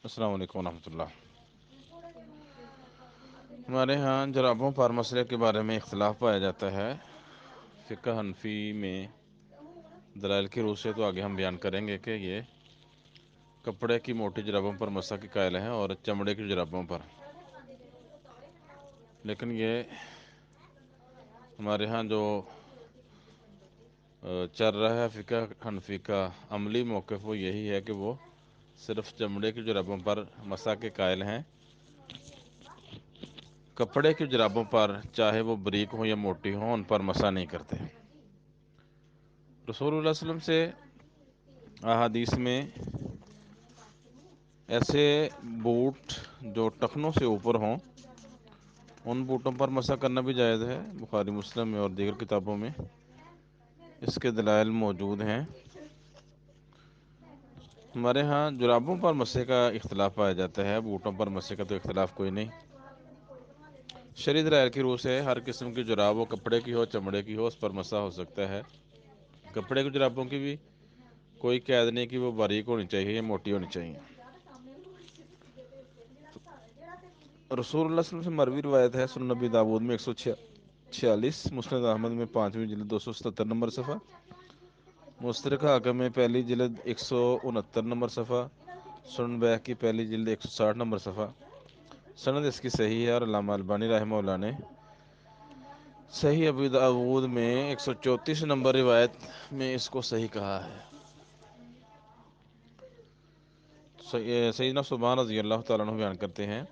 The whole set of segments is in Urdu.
السلام علیکم ورحمۃ اللہ۔ ہمارے ہاں جرابوں پر مسئلے کے بارے میں اختلاف پایا جاتا ہے۔ فقہ حنفی میں دلائل کی روح سے تو آگے ہم بیان کریں گے کہ یہ کپڑے کی موٹی جرابوں پر مسح کے قائل ہیں اور چمڑے کی جرابوں پر، لیکن یہ ہمارے ہاں جو چل رہا ہے فقہ حنفی کا عملی موقف وہ یہی ہے کہ وہ صرف چمڑے کی جرابوں پر مسح کے قائل ہیں۔ کپڑے کی جرابوں پر چاہے وہ بریک ہوں یا موٹی ہوں ان پر مسح نہیں کرتے۔ رسول اللہ صلی اللہ علیہ وسلم سے احادیث میں ایسے بوٹ جو ٹخنوں سے اوپر ہوں ان بوٹوں پر مسح کرنا بھی جائز ہے۔ بخاری مسلم میں اور دیگر کتابوں میں اس کے دلائل موجود ہیں۔ ہمارے ہاں جرابوں پر مسح کا اختلاف پایا جاتا ہے، بوٹوں پر مسح کا تو اختلاف کوئی نہیں۔ شرعی دلائل کی روح سے ہر قسم کی جراب، وہ کپڑے کی ہو چمڑے کی ہو، اس پر مسح ہو سکتا ہے۔ کپڑے کی جرابوں کی بھی کوئی قید نہیں کہ وہ باریک ہونی چاہیے یا موٹی ہونی چاہیے۔ رسول اللہ صلی اللہ علیہ وسلم سے مروی روایت ہے، سنن نبی داؤد میں 146، مسند احمد میں 5ویں جلد 277 نمبر صفحہ، مستدرک حاکم میں پہلی جلد 169 نمبر صفحہ، سنن بیہقی پہلی جلد 160 نمبر صفحہ۔ سند اس کی صحیح ہے اور علامہ البانی رحمہ اللہ نے صحیح ابی داؤد میں 134 نمبر روایت میں اس کو صحیح کہا ہے۔ سیدنا صبحان رضی اللہ تعالیٰ عنہ بیان کرتے ہیں،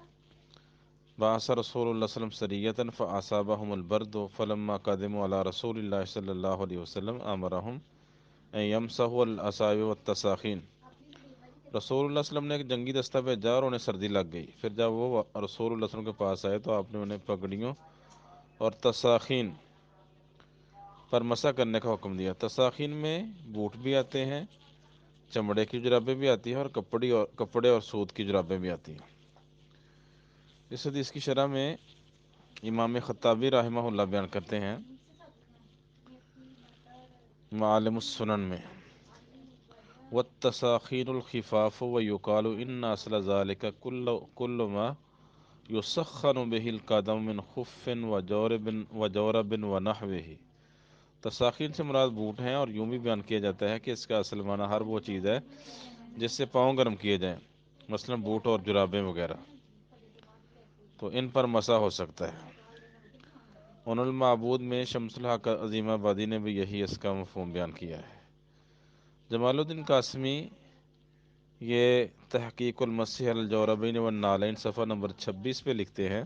بعث رسول اللہ صلی اللہ علیہ وسلم سریۃ فاصابہم البرد فلما قدموا علی رسول اللہ صلی اللہ علیہ وسلم امرہم ان یمسحوا الاصابع والتساخین۔ رسول اللہ صلی اللہ علیہ وسلم نے ایک جنگی دستہ بھیجا اور انہیں سردی لگ گئی۔ پھر جب وہ رسول اللہ صلی اللہ علیہ وسلم کے پاس آئے تو آپ نے انہیں پگڑیوں اور تساخین پر مسح کرنے کا حکم دیا۔ تساخین میں بوٹ بھی آتے ہیں، چمڑے کی جرابیں بھی آتی ہیں اور کپڑے اور سوت کی جرابیں بھی آتی ہیں۔ اس حدیث کی شرح میں امام خطابی رحمہ اللہ بیان کرتے ہیں معالم السنن میں، والتساخین الخفاف ویقال ان اصل ذلك كل ما یسخن به القدم من خف وجورب ونحوہ۔ تساخین سے مراد بوٹ ہیں، اور یوں بھی بیان کیا جاتا ہے کہ اس کا اصل معنی ہر وہ چیز ہے جس سے پاؤں گرم کیے جائیں، مثلا بوٹ اور جرابیں وغیرہ، تو ان پر مسح ہو سکتا ہے۔ ان المعبود میں شمس الحق عظیم آبادی نے بھی یہی اس کا مفہوم بیان کیا ہے۔ جمال الدین قاسمی یہ تحقیق المسح علی الجوربین والنعلین صفحہ نمبر 26 پہ لکھتے ہیں،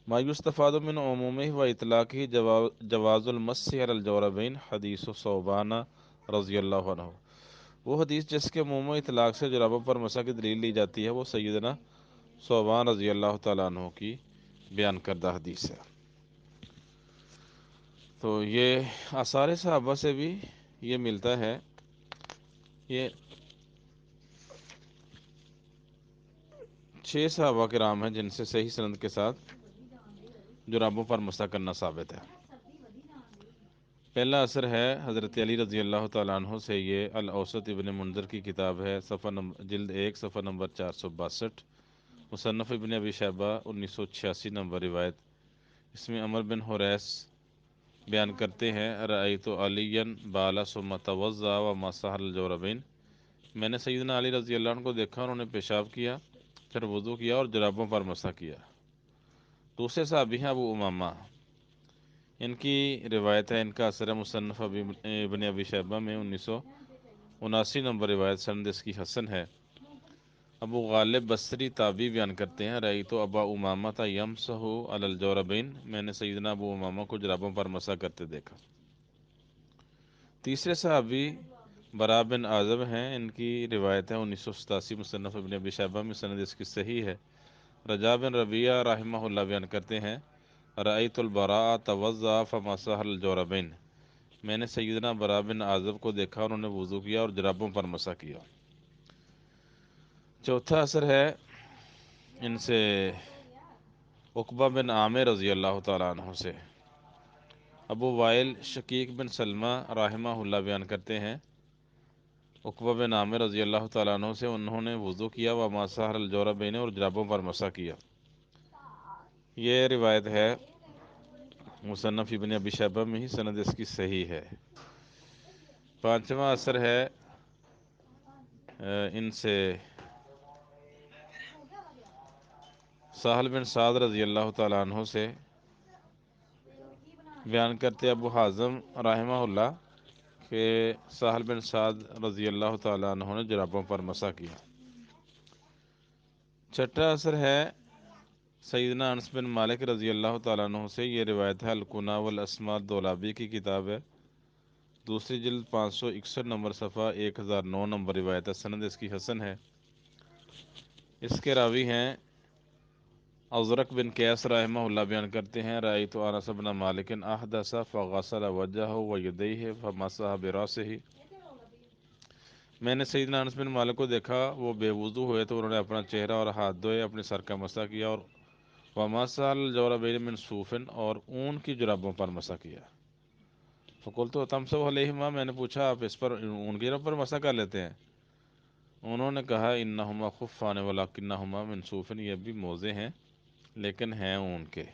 ما یستفاد من عمومہ و اطلاقہ جواز المسح علی الجوربین حدیث ثوبان رضی اللہ عنہ۔ وہ حدیث جس کے عموم و اطلاق سے جرابوں پر مسح کی دلیل لی جاتی ہے وہ سیدنا ثوبان رضی اللہ تعالیٰ عنہ کی بیان کردہ حدیث ہے۔ تو یہ آثار صحابہ سے بھی یہ ملتا ہے۔ یہ 6 صحابہ کرام ہیں جن سے صحیح سند کے ساتھ جرابوں پر مسح کرنا ثابت ہے۔ پہلا اثر ہے حضرت علی رضی اللہ تعالیٰ عنہ سے، یہ الاوسط ابن منذر کی کتاب ہے، جلد 1 صفحہ نمبر 462، مصنف ابن ابی شیبہ 1986 نمبر روایت۔ اس میں عمر بن حریث بیان کرتے ہیں، رأیت علیٰ بالا ثم توضأ ومسح الجوربین، میں نے سیدنا علی رضی اللہ عنہ کو دیکھا، انہوں نے پیشاب کیا، پھر وضو کیا اور جرابوں پر مسح کیا۔ دوسرے صحابی ہیں ابو امامہ، ان کی روایت ہے، ان کا اثر ہے مصنف ابن ابی شیبہ میں 1979 نمبر روایت، سند اس کی حسن ہے۔ ابو غالب بصری تابعی بیان کرتے ہیں، رأیت ابا امامہ یمسح علی الجوربین، میں نے سیدنا ابو امامہ کو جرابوں پر مسح کرتے دیکھا۔ تیسرے صحابی برا بن عازب ہیں، ان کی روایت ہے 1987 مصنف ابن ابی شیبہ میں، سند اس کی صحیح ہے۔ رجاء بن ربیعہ رحمہ اللہ بیان کرتے ہیں، رأیت البراء توضأ فمسح الجوربین، میں نے سیدنا برا بن عازب کو دیکھا، انہوں نے وضو کیا اور جرابوں پر مسح کیا۔ چوتھا اثر ہے ان سے عقبہ بن عامر رضی اللہ تعالیٰ عنہ سے۔ ابو وائل شقیق بن سلمہ رحمہ اللہ بیان کرتے ہیں، عقبہ بن عامر رضی اللہ تعالیٰ عنہ سے، انہوں نے وضو کیا و مسح الجوربین، اور جرابوں پر مسح کیا۔ یہ روایت ہے مصنف ابن ابی شیبہ میں ہی، سند اس کی صحیح ہے۔ پانچواں اثر ہے ان سے سہل بن سعد رضی اللہ تعالیٰ عنہ سے، بیان کرتے ابو حازم رحمہ اللہ کہ سہل بن سعد رضی اللہ تعالیٰ عنہ نے جرابوں پر مسح کیا۔ چھٹا اثر ہے سیدنا انس بن مالک رضی اللہ تعالیٰ عنہ سے، یہ روایت ہے الکنیٰ والاسماء دولابی کی کتاب ہے، دوسری جلد 561 نمبر صفحہ 1009 نمبر روایت ہے، سند اس کی حسن ہے۔ اس کے راوی ہیں ازرق بن قیس رحمہ اللہ، بیان کرتے ہیں رأیت انس بن مالک احدث فغسل وجهه ويديه فمسح براسه، میں نے سیدنا انس بن مالک کو دیکھا، وہ بے وضو ہوئے تو انہوں نے اپنا چہرہ اور ہاتھ دھوئے، اپنے سر کا مسح کیا، اور ومسح الجوربین من صوف، اور اون کی جرابوں پر مسح کیا۔ فقلت تمسح علیہما، میں نے پوچھا آپ اس پر اون کی جراب پر مسح کر لیتے ہیں؟ انہوں نے کہا انہما خفان ولکنہما من صوف، یہ بھی موزے ہیں لیکن ہیں اون کے۔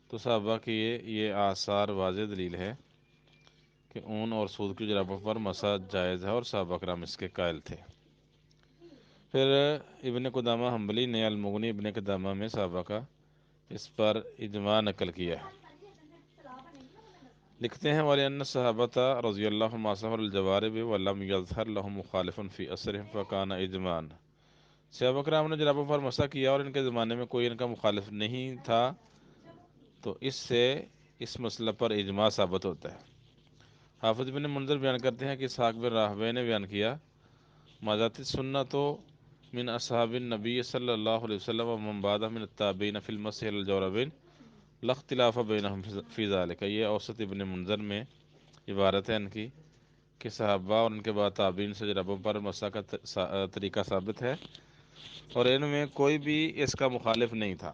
تو صحابہ کی یہ آثار واضح دلیل ہے کہ اون اور سود کی جرابوں پر مسح جائز ہے، اور صحابہ کرام اس کے قائل تھے۔ پھر ابن قدامہ حنبلی نے المغنی ابن قدامہ میں صحابہ کا اس پر اجماع نقل کیا ہے۔ لکھتے ہیں وَلِأَنَّ الصَّحَابَةَ رضی اللہ عنہم مَسَحُوا الْجَوَارِبِ وَلَمْ يَظْهَرْ لَهُمْ مُخَالِفٌ فِي أَثَرِهِمْ فَكَانَ إِجْمَاعًا، صحابہ کرام نے جرابوں پر مسح کیا اور ان کے زمانے میں کوئی ان کا مخالف نہیں تھا، تو اس سے اس مسئلہ پر اجماع ثابت ہوتا ہے۔ حافظ بن منذر بیان کرتے ہیں کہ اسحاق بن راہوے نے بیان کیا ماذات السنۃ من اصحاب النبی صلی اللہ علیہ وسلم ومن بعدہ من التابعین فی المسح علی الجوربین لا اختلاف بینہم فی ذالک، یہ اوسط ابن منذر میں عبارت ہے ان کی کہ صحابہ اور ان کے بعد تابعین سے جرابوں پر مسح کا طریقہ ثابت ہے، اور ان میں کوئی بھی اس کا مخالف نہیں تھا۔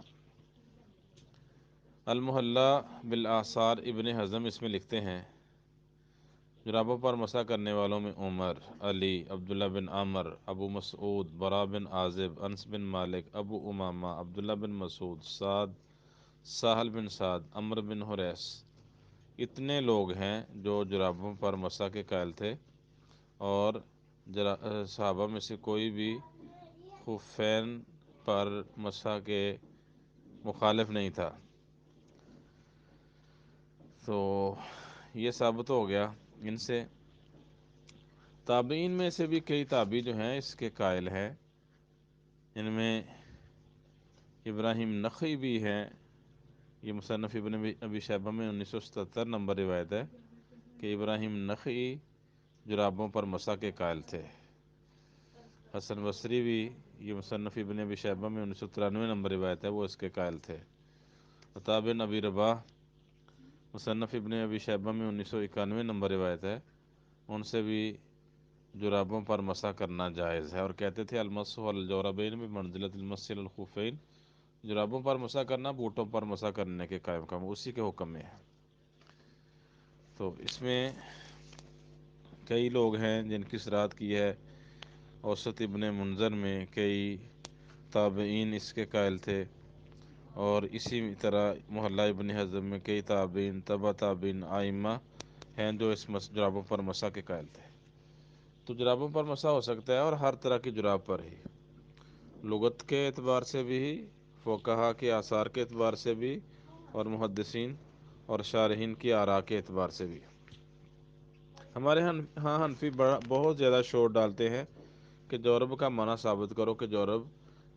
المحلہ بالآثار ابن حزم اس میں لکھتے ہیں جرابوں پر مسح کرنے والوں میں عمر، علی، عبداللہ بن عمر، ابو مسعود، برا بن عازب، انس بن مالک، ابو امامہ، عبداللہ بن مسعود، سعد، سہل بن سعد، عمر بن حریث، اتنے لوگ ہیں جو جرابوں پر مسح کے قائل تھے، اور صحابہ میں سے کوئی بھی خفین پر مسح کے مخالف نہیں تھا۔ تو یہ ثابت ہو گیا ان سے۔ تابعین میں سے بھی کئی تابعی جو ہیں اس کے قائل ہیں، ان میں ابراہیم نخعی بھی ہیں، یہ مصنف ابن ابی شیبہ میں 1977 نمبر روایت ہے کہ ابراہیم نخعی جرابوں پر مسح کے قائل تھے۔ حسن بصری بھی، یہ مصنف ابن ابی شیبہ میں 1993 نمبر روایت ہے، وہ اس کے قائل تھے۔ عطا بن ابی رباح، مصنف ابن ابی شیبہ میں 1991 نمبر روایت ہے، ان سے بھی جرابوں پر مسح کرنا جائز ہے، اور کہتے تھے المسح علی الجوربین بمنزلۃ المسح علی الخفین، جرابوں پر مسح کرنا بوٹوں پر مسح کرنے کے قائم کام اسی کے حکم میں ہے۔ تو اس میں کئی لوگ ہیں جن کی صراحت کی ہے، اوسط ابن منذر میں کئی تابعین اس کے قائل تھے، اور اسی طرح محلہ ابن حزم میں کئی تابعین، تبع تابعین، ائمہ ہیں جو اس جرابوں پر مسح کے قائل تھے۔ تو جرابوں پر مسح ہو سکتا ہے، اور ہر طرح کی جراب پر ہی، لغت کے اعتبار سے بھی، فقہا کے آثار کے اعتبار سے بھی، اور محدثین اور شارحین کی آراء کے اعتبار سے بھی۔ ہمارے ہاں حنفی بہت زیادہ شور ڈالتے ہیں کہ جورب کا معنی ثابت کرو کہ جورب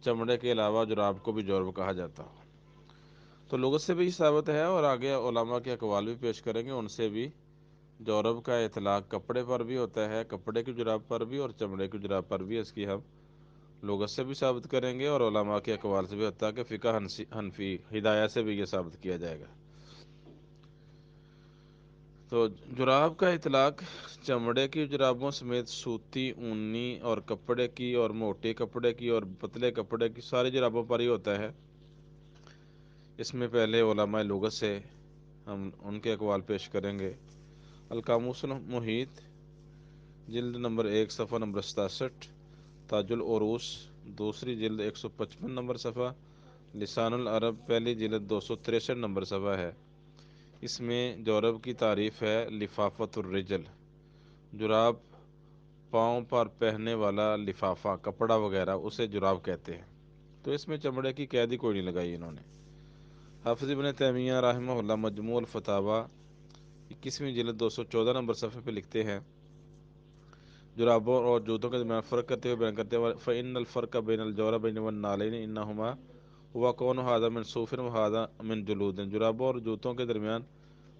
چمڑے کے علاوہ جراب کو بھی جورب کہا جاتا ہو۔ تو لغت سے بھی ثابت ہے، اور آگے علماء کے اقوال بھی پیش کریں گے، ان سے بھی جورب کا اطلاق کپڑے پر بھی ہوتا ہے، کپڑے کی جراب پر بھی اور چمڑے کی جراب پر بھی، اس کی ہم لغت سے بھی ثابت کریں گے، اور علماء کے اقوال سے بھی، حتیٰ کہ فقہ حنفی ہدایہ سے بھی یہ ثابت کیا جائے گا۔ تو جراب کا اطلاق چمڑے کی جرابوں سمیت سوتی، اونی اور کپڑے کی، اور موٹے کپڑے کی اور پتلے کپڑے کی ساری جرابوں پر ہی ہوتا ہے۔ اس میں پہلے علماء لغت سے ہم ان کے اقوال پیش کریں گے۔ القاموس المحیط جلد نمبر 1 صفحہ نمبر 67، تاج العروس دوسری جلد 155 نمبر صفحہ، لسان العرب پہلی جلد 263 نمبر صفحہ ہے۔ اس میں جورب کی تعریف ہے، لفافۃ الرجل، جراب پاؤں پر پہننے والا لفافہ کپڑا وغیرہ اسے جراب کہتے ہیں۔ تو اس میں چمڑے کی قید ہی کوئی نہیں لگائی انہوں نے۔ حافظ ابن تیمیہ رحمہ اللہ مجموع الفتاوی 21ویں جلد 214 نمبر صفحے پہ لکھتے ہیں، جرابوں اور جوتوں کے درمیان فرق کرتے ہوئے بیان کرتے ہیں، فَإِنَّ الْفَرْقَ بَيْنَ الْجَوْرَبَيْنِ وَالنَّعْلَيْنِ إِنَّهُمَا هُوَ كَوْنُ هَذَا مِنْ صُوفٍ وَهَذَا مِنْ جُلُودٍ۔ جرابوں اور جوتوں کے درمیان،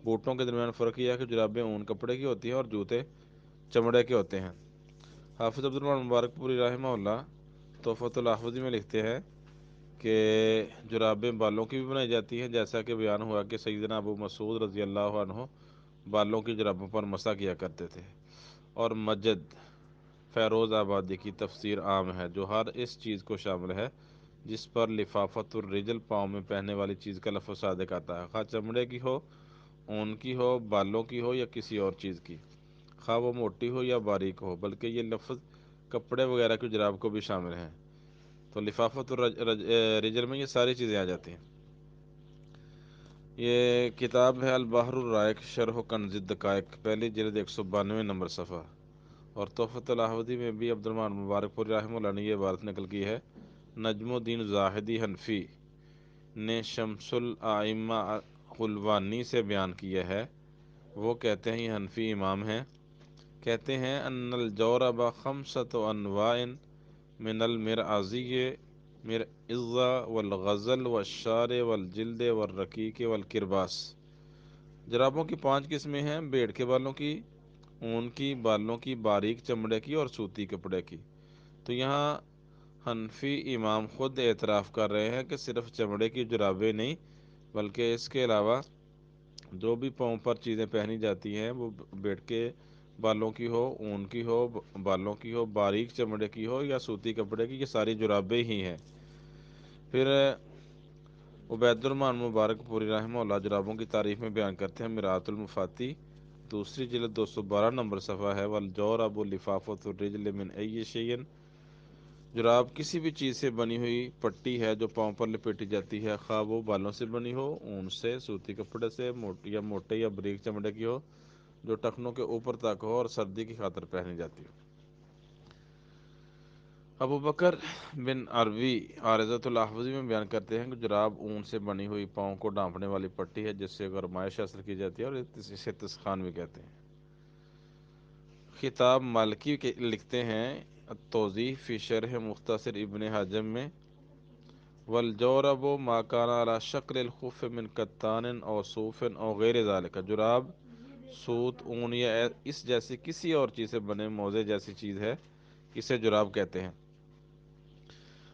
بوٹوں کے درمیان فرق یہ ہے کہ جرابیں اون کپڑے کی ہوتی ہیں اور جوتے چمڑے کے ہوتے ہیں۔ حافظ عبدالرحمن مبارک پوری رحمہ اللہ تحفۃ الحفظی میں لکھتے ہیں کہ جرابیں بالوں کی بھی بنائی جاتی ہیں، جیسا کہ بیان ہوا کہ سیدنا ابو مسعود رضی اللہ عنہ بالوں کی جرابوں پر مسح کیا کرتے تھے۔ اور مجد فیروز آبادی کی تفسیر عام ہے، جو ہر اس چیز کو شامل ہے جس پر لفافۃ الرجل پاؤں میں پہننے والی چیز کا لفظ صادق آتا ہے، خواہ چمڑے کی ہو، اون کی ہو، بالوں کی ہو یا کسی اور چیز کی، خواہ وہ موٹی ہو یا باریک ہو، بلکہ یہ لفظ کپڑے وغیرہ کی جراب کو بھی شامل ہیں۔ تو لفافۃ الرجل میں یہ ساری چیزیں آ جاتی ہیں۔ یہ کتاب ہے البحر الرائق شرح کنز الدقائق پہلی جلد 192 نمبر صفحہ۔ اور تحفۃ الحفظی میں بھی عبدالرحمن مبارک پوری رحمہ اللہ نے یہ عبارت نقل کی ہے، نجم الدین زاہدی حنفی نے شمس الائمہ حلوانی سے بیان کیا ہے، وہ کہتے ہیں، یہ حنفی امام ہیں، کہتے ہیں ان الجورب خمسۃ انواع من المرعظی مرعظہ والغزل والشعر والجلد والرقیق والکرباس۔ جرابوں کی 5 قسمیں ہیں، بھیڑ کے بالوں کی، اون کی، بالوں کی، باریک چمڑے کی اور سوتی کپڑے کی۔ تو یہاں حنفی امام خود اعتراف کر رہے ہیں کہ صرف چمڑے کی جرابیں نہیں، بلکہ اس کے علاوہ جو بھی پاؤں پر چیزیں پہنی جاتی ہیں وہ بھیڑ کے بالوں کی ہو، اون کی ہو، بالوں کی ہو، باریک چمڑے کی ہو یا سوتی کپڑے کی، یہ ساری جرابیں ہی ہیں۔ پھر عبید الرحمن مبارک پوری رحمہ اللہ جرابوں کی تعریف میں بیان کرتے ہیں، مرآت المفاتی دوسری جلد 212 نمبر صفحہ ہے، والجورب لفافۃ الرجل من ای شیء، جراب کسی بھی چیز سے بنی ہوئی پٹی ہے جو پاؤں پر لپیٹی جاتی ہے، خواہ وہ بالوں سے بنی ہو، اون سے، سوتی کپڑے سے، موٹے یا باریک چمڑے کی ہو، جو ٹخنوں کے اوپر تک ہو اور سردی کی خاطر پہنی جاتی ہو۔ ابو بکر بن عربی عارضۃ الاحوذی میں بیان کرتے ہیں کہ جراب اون سے بنی ہوئی پاؤں کو ڈھانپنے والی پٹی ہے جس سے گرمائش حاصل کی جاتی ہے، اور اسے تسخان بھی کہتے ہیں۔ خطاب مالکی کے لکھتے ہیں، التوضیح فی شرح مختصر ابن حجم میں، والجورب ما کان علی شکل الخف من کتان او صوف او غیر ذالک، جراب سوت، اون یا اس جیسی کسی اور چیز سے بنے موزے جیسی چیز ہے، اسے جراب کہتے ہیں۔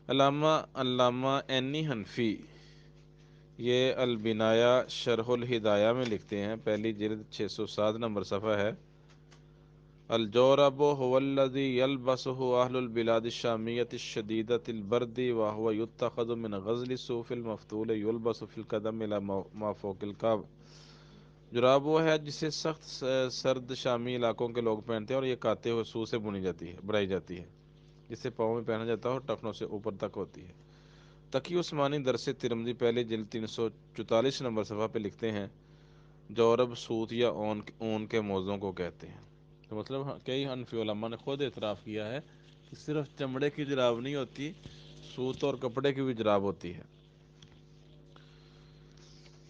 علامہ عینی حنفی یہ البنایہ شرح الہدایہ میں لکھتے ہیں، پہلی جلد 607 نمبر صفحہ ہے، الجورب هو الذي يلبسه أهل البلاد الشامية الشديدة البرد وهو يتخذ من غزل الصوف المفتول يلبس في القدم إلى ما فوق الكعب۔ جراب وہ ہے جسے سخت سرد شامی علاقوں کے لوگ پہنتے ہیں، اور یہ کاتے ہوئے سو سے بنائی جاتی ہے، جسے پاؤں میں پہنا جاتا ہے اور ٹخنوں سے اوپر تک ہوتی ہے۔ تقی عثمانی درس ترمذی پہلی جلد 344 نمبر صفحہ پہ لکھتے ہیں، جورب سوت یا اون کے موزوں کو کہتے ہیں۔ تو مطلب کئی حنفی علماء نے خود اعتراف کیا ہے کہ صرف چمڑے کی جراب نہیں ہوتی، سوت اور کپڑے کی بھی جراب ہوتی ہے۔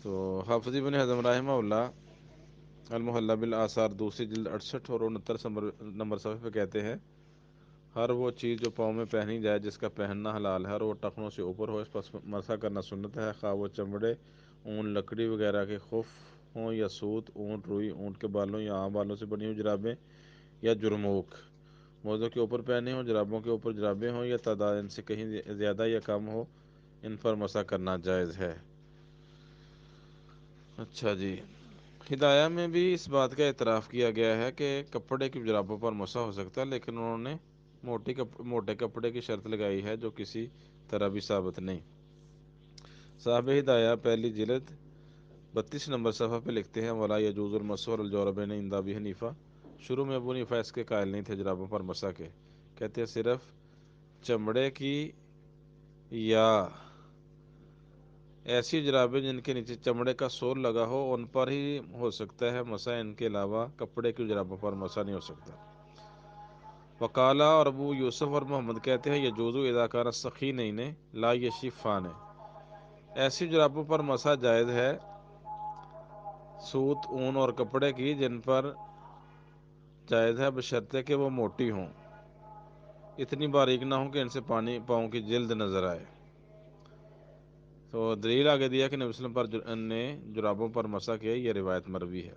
تو حافظ ابن حزم رحمہ اللہ المحلہ بالآثار دوسری جلد 68 اور 69 نمبر صفحے پہ کہتے ہیں، ہر وہ چیز جو پاؤں میں پہنی جائے جس کا پہننا حلال ہے اور وہ ٹخنوں سے اوپر ہو، اس پر مسح کرنا سنت ہے، خواہ وہ چمڑے، اون، لکڑی وغیرہ کے خف ہوں یا سوت، اونٹ، روئی، اونٹ کے بالوں یا عام بالوں سے بنی ہوئی جرابیں یا جرموک موزوں کے اوپر پہنے ہوں، جرابوں کے اوپر جرابیں ہوں یا تعداد ان سے کہیں زیادہ یا کم ہو، ان پر مسح کرنا جائز ہے۔ اچھا جی، ہدایہ میں بھی اس بات کا اعتراف کیا گیا ہے کہ کپڑے کی جرابوں پر مسح ہو سکتا ہے، لیکن انہوں نے موٹے کپڑے کی شرط لگائی ہے جو کسی طرح بھی ثابت نہیں۔ صاحب ہدایہ پہلی جلد 32 نمبر صفحہ پہ لکھتے ہیں، ولا یجوز المسح علی الجوربین عند ابی حنیفہ، شروع میں ابو حنیفہ اس کے قائل نہیں تھے جرابوں پر مسح کے، کہتے ہیں صرف چمڑے کی یا ایسی جرابیں جن کے نیچے چمڑے کا سول لگا ہو ان پر ہی ہو سکتا ہے مسح، ان کے علاوہ کپڑے کی جرابوں پر مسح نہیں ہو سکتا۔ وقالا، اور ابو یوسف اور محمد کہتے ہیں یجوزو اذا کان السخینین لا یشفان، ایسی جرابوں پر مسح جائز ہے سوت، اون اور کپڑے کی جن پر جائز ہے بشرطے کہ وہ موٹی ہوں، اتنی باریک نہ ہوں کہ ان سے پاؤں کی جلد نظر آئے۔ تو دلیل آگے دیا کہ نبی صلی اللہ علیہ وسلم نے جرابوں پر مسح کیا، یہ روایت مروی ہے۔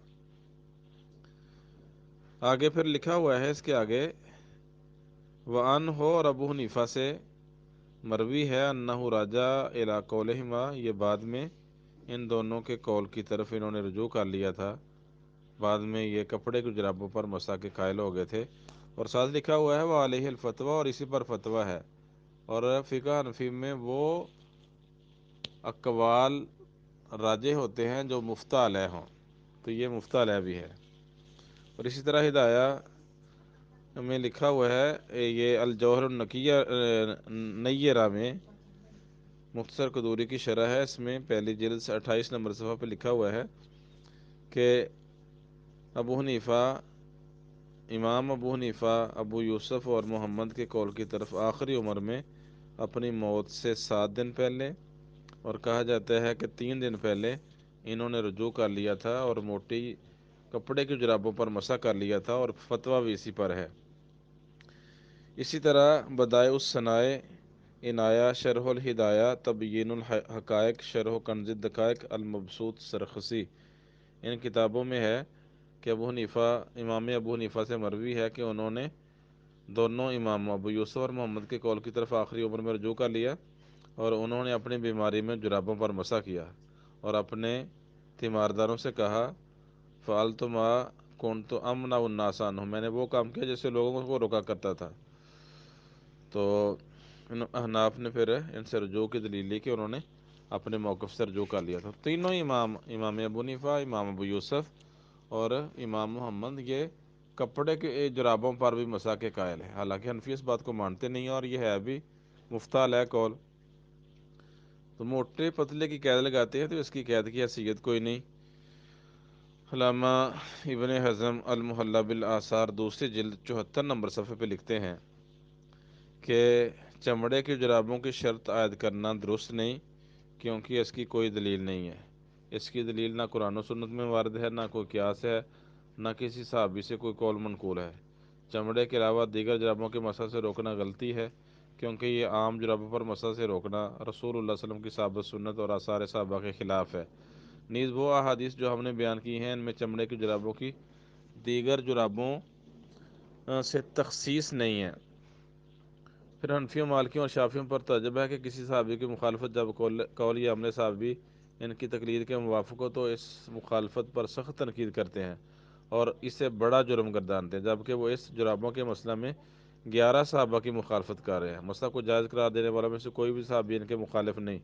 آگے پھر لکھا ہوا ہے اس کے آگے وعن ہو، اور ابو حنیفہ سے مروی ہے انہو راجع الی قولہما، یہ بعد میں ان دونوں کے قول کی طرف انہوں نے رجوع کر لیا تھا، بعد میں یہ کپڑے کی جرابوں پر مسح کے قائل ہو گئے تھے۔ اور ساتھ لکھا ہوا ہے وعلیہ الفتوی، اور اسی پر فتویٰ ہے، اور فقہ حنفی میں وہ اقوال راجح ہوتے ہیں جو مفتہ علیہ ہوں، تو یہ مفتہ علیہ بھی ہے۔ اور اسی طرح ہدایہ میں لکھا ہوا ہے، یہ الجوہر النیرہ میں مختصر قدوری کی شرح ہے، اس میں پہلی جلد سے 28 نمبر صفحہ پہ لکھا ہوا ہے کہ ابو حنیفہ، امام ابو حنیفہ، ابو یوسف اور محمد کے قول کی طرف آخری عمر میں اپنی موت سے 7 دن پہلے، اور کہا جاتا ہے کہ 3 دن پہلے انہوں نے رجوع کر لیا تھا اور موٹی کپڑے کی جرابوں پر مسح کر لیا تھا، اور فتویٰ بھی اسی پر ہے۔ اسی طرح بدائع الصنائع عنایہ، شرح الہدایہ، تبیین الحقائق، شرح کنز الدقائق، المبسوط سرخسی، ان کتابوں میں ہے کہ امام ابو حنیفہ سے مروی ہے کہ انہوں نے دونوں اماموں ابو یوسف اور محمد کے قول کی طرف آخری عمر میں رجوع کر لیا، اور انہوں نے اپنی بیماری میں جرابوں پر مسح کیا اور اپنے تیمارداروں سے کہا فعلت ما کنت امنع الناس عنہ، میں نے وہ کام کیا جس سے لوگوں کو روکا کرتا تھا۔ تو احناف نے پھر ان سے رجوع کی دلیل لی کہ انہوں نے اپنے موقف سے رجوع کر لیا تھا۔ تینوں امام ابو حنیفہ، امام ابو یوسف اور امام محمد یہ کپڑے کے جرابوں پر بھی مسح کے قائل ہے، حالانکہ حنفی اس بات کو مانتے نہیں ہیں اور یہ ہے بھی مفتہ علیہ قول۔ تو موٹے پتلے کی قید لگاتے ہیں تو اس کی قید کی حیثیت کوئی نہیں۔ علامہ ابن حزم المحلہ بالآثار دوسری جلد 74 نمبر صفحے پہ لکھتے ہیں کہ چمڑے کی جرابوں کی شرط عائد کرنا درست نہیں، کیونکہ اس کی کوئی دلیل نہیں ہے۔ اس کی دلیل نہ قرآن و سنت میں وارد ہے، نہ کوئی قیاس ہے، نہ کسی صحابی سے کوئی قول منقول ہے۔ چمڑے کے علاوہ دیگر جرابوں کے مسح سے روکنا غلطی ہے، کیونکہ یہ عام جرابوں پر مسح سے روکنا رسول اللہ صلی اللہ علیہ وسلم کی ثابت سنت اور آثار صحابہ کے خلاف ہے۔ نیز وہ احادیث جو ہم نے بیان کی ہیں ان میں چمڑے کی جرابوں کی دیگر جرابوں سے تخصیص نہیں ہے۔ پھر حنفیوں، مالکیوں اور شافعیوں پر تعجب ہے کہ کسی صحابی کی مخالفت جب قول یا عمل صحابی ان کی تقلید کے موافق ہو تو اس مخالفت پر سخت تنقید کرتے ہیں اور اسے بڑا جرم گردانتے ہیں، جبکہ وہ اس جرابوں کے مسئلہ میں 11 صحابہ کی مخالفت کر رہے ہیں۔ مسئلہ کو جائز قرار دینے والوں میں سے کوئی بھی صحابی ان کے مخالف نہیں،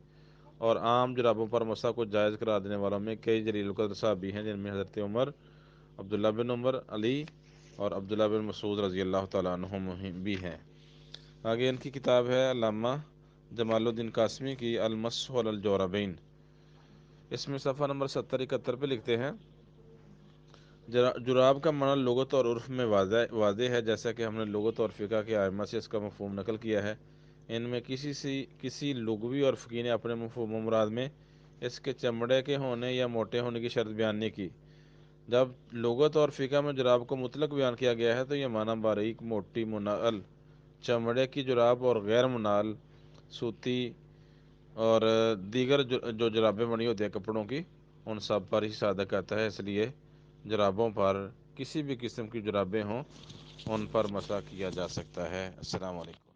اور عام جرابوں پر مسح کو جائز قرار دینے والوں میں کئی جلیل القدر صحابی ہیں، جن میں حضرت عمر، عبداللہ بن عمر، علی اور عبداللہ بن مسعود رضی اللہ تعالیٰ عنہم بھی ہیں۔ آگے ان کی کتاب ہے علامہ جمال الدین قاسمی کی المسح علی الجوربین، اس میں صفحہ نمبر 70-71 پہ لکھتے ہیں جراب کا معنی لغت اور عرف میں واضح ہے، جیسا کہ ہم نے لغت اور فقہ کے ائمہ سے اس کا مفہوم نقل کیا ہے۔ ان میں کسی لغوی اور فقیہ نے اپنے مفہوم و مراد میں اس کے چمڑے کے ہونے یا موٹے ہونے کی شرط بیان نہیں کی۔ جب لغت اور فقہ میں جراب کو مطلق بیان کیا گیا ہے تو یہ معنی باریک، موٹی، منعل چمڑے کی جراب اور غیر منعل سوتی اور دیگر جو جرابیں بنی ہوتی ہیں کپڑوں کی، ان سب پر ہی صادق آتا ہے۔ اس لیے جرابوں پر کسی بھی قسم کی جرابیں ہوں ان پر مسح کیا جا سکتا ہے۔ السلام علیکم۔